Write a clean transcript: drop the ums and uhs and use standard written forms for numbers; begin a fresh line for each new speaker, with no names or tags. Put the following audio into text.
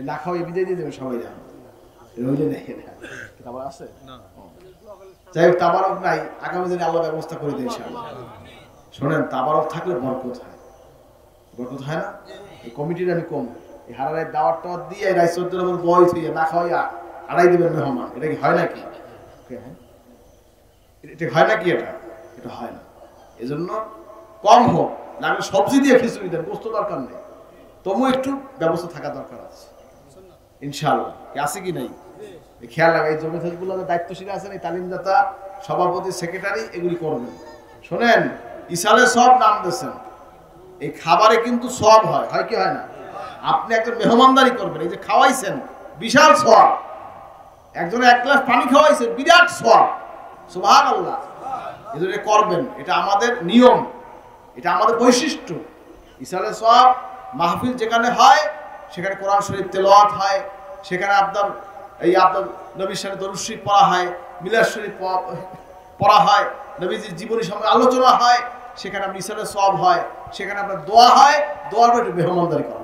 না খাওয়া বিদায় দিয়ে দেবে সবাই জানো রইলে নেই তারপর আছে যাই হোক তাবারক নাই আগামী দিনে আল্লাহ ব্যবস্থা করে দেয় ইনশাআল্লাহ শোনেন তাবারক থাকলে বরকত হয় না এই কমিটির আমি কম এই হারারের দাওয়াত টাওয়াত দিয়ে রাইস চৌধুরীর উপর বয় থইয়ে না খাওয়াই আড়াই দেবেন মেহমান এটা কি হয় নাকি এটা হয় নাকি এটা হয় না এজন্য কম হোক লাগলে সবজি দিয়ে খিচুড়ি দেন গোস্ত দরকার নেই তবু একটু ব্যবস্থা থাকা দরকার আছে ইনশাআল্লাহ আছে কি নাই খেয়াল রাখা এই জমিগুলো দায়িত্বশীল আছেন এই তালিমদাতা সভাপতি সেক্রেটারি এগুলি করবেন শোনেন ইসালে সব নাম দিয়েছেন এই খাবারে কিন্তু সব হয় কি হয় না আপনি একজন মেহমানদারি করবেন এই যে খাওয়াইছেন বিশাল সওয়াব একজনে এক গ্লাস পানি খাওয়াইছেন বিরাট সওয়াব সুবহানাল্লাহ এজন্য করবেন এটা আমাদের নিয়ম এটা আমাদের বৈশিষ্ট্য ইসালে সওয়াব মাহফিল যেখানে হয় সেখানে কোরআন শরীফ তেলাওয়াত হয় সেখানে আপনার নবীর সাথে দরুদ শরীফ পড়া হয় মিলাদ শরীফ পড়া হয় নবীজির জীবনী সম্পর্কে আলোচনা হয় সেখানে আপনার ইসালে সওয়াব হয় সেখানে আপনার দোয়া হয় দোয়ার পর একটু মেহমানদারি করা